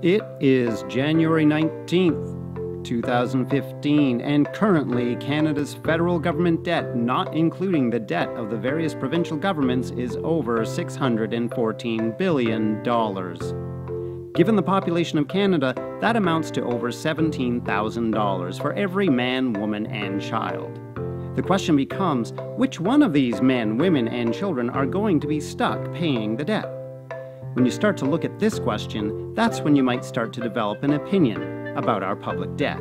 It is January 19th, 2015, and currently Canada's federal government debt, not including the debt of the various provincial governments, is over $614 billion. Given the population of Canada, that amounts to over $17,000 for every man, woman, and child. The question becomes, which one of these men, women, and children are going to be stuck paying the debt? When you start to look at this question, that's when you might start to develop an opinion about our public debt.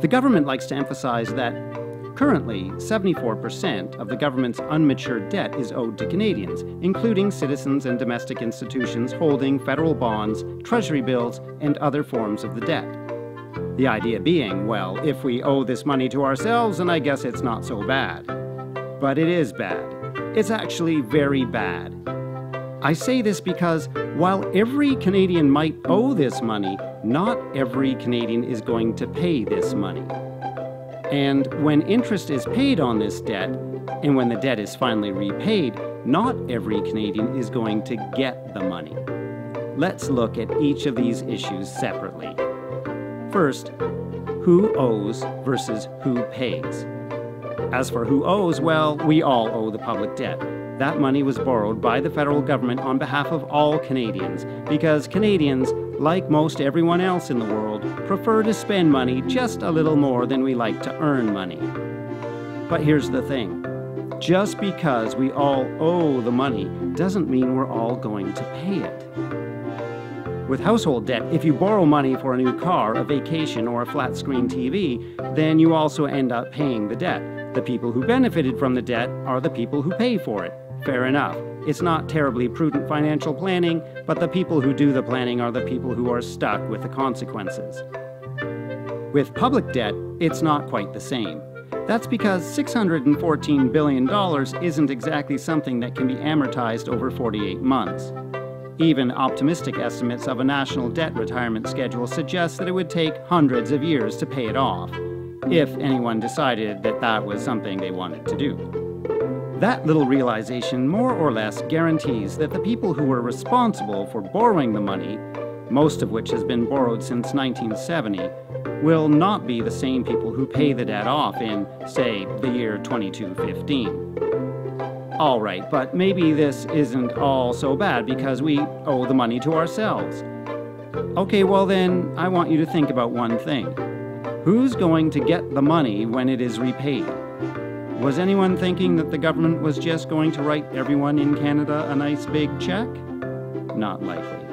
The government likes to emphasize that currently 74% of the government's unmatured debt is owed to Canadians, including citizens and domestic institutions holding federal bonds, treasury bills, and other forms of the debt. The idea being, well, if we owe this money to ourselves, then I guess it's not so bad. But it is bad. It's actually very bad. I say this because while every Canadian might owe this money, not every Canadian is going to pay this money. And when interest is paid on this debt, and when the debt is finally repaid, not every Canadian is going to get the money. Let's look at each of these issues separately. First, who owes versus who pays. As for who owes, well, we all owe the public debt. That money was borrowed by the federal government on behalf of all Canadians, because Canadians, like most everyone else in the world, prefer to spend money just a little more than we like to earn money. But here's the thing. Just because we all owe the money doesn't mean we're all going to pay it. With household debt, if you borrow money for a new car, a vacation, or a flat-screen TV, then you also end up paying the debt. The people who benefited from the debt are the people who pay for it. Fair enough. It's not terribly prudent financial planning, but the people who do the planning are the people who are stuck with the consequences. With public debt, it's not quite the same. That's because $614 billion isn't exactly something that can be amortized over 48 months. Even optimistic estimates of a national debt retirement schedule suggest that it would take hundreds of years to pay it off, if anyone decided that that was something they wanted to do. That little realization more or less guarantees that the people who were responsible for borrowing the money, most of which has been borrowed since 1970, will not be the same people who pay the debt off in, say, the year 2215. All right, but maybe this isn't all so bad because we owe the money to ourselves. Okay, well then, I want you to think about one thing. Who's going to get the money when it is repaid? Was anyone thinking that the government was just going to write everyone in Canada a nice big check? Not likely.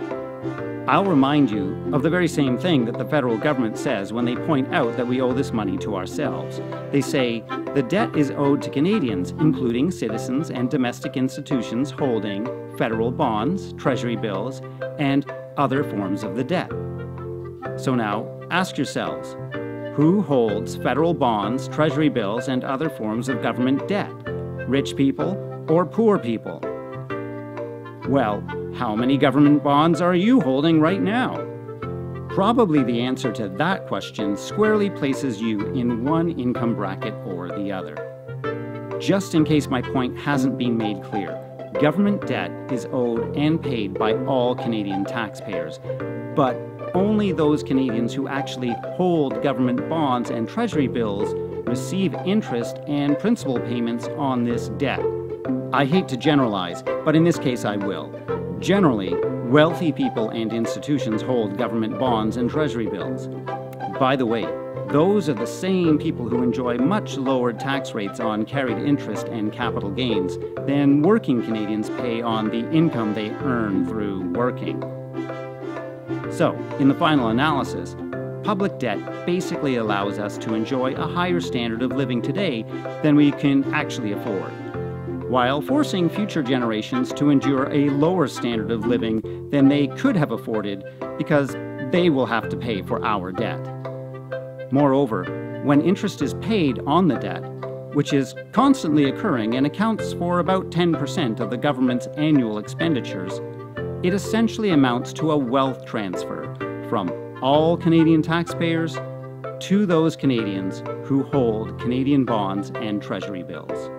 I'll remind you of the very same thing that the federal government says when they point out that we owe this money to ourselves. They say, the debt is owed to Canadians, including citizens and domestic institutions holding federal bonds, treasury bills, and other forms of the debt. So now, ask yourselves, who holds federal bonds, treasury bills, and other forms of government debt? Rich people or poor people? Well, how many government bonds are you holding right now? Probably the answer to that question squarely places you in one income bracket or the other. Just in case my point hasn't been made clear, government debt is owed and paid by all Canadian taxpayers, but only those Canadians who actually hold government bonds and treasury bills receive interest and principal payments on this debt. I hate to generalize, but in this case I will. Generally, wealthy people and institutions hold government bonds and treasury bills. By the way, those are the same people who enjoy much lower tax rates on carried interest and capital gains than working Canadians pay on the income they earn through working. So, in the final analysis, public debt basically allows us to enjoy a higher standard of living today than we can actually afford, while forcing future generations to endure a lower standard of living than they could have afforded because they will have to pay for our debt. Moreover, when interest is paid on the debt, which is constantly occurring and accounts for about 10% of the government's annual expenditures, it essentially amounts to a wealth transfer from all Canadian taxpayers to those Canadians who hold Canadian bonds and treasury bills.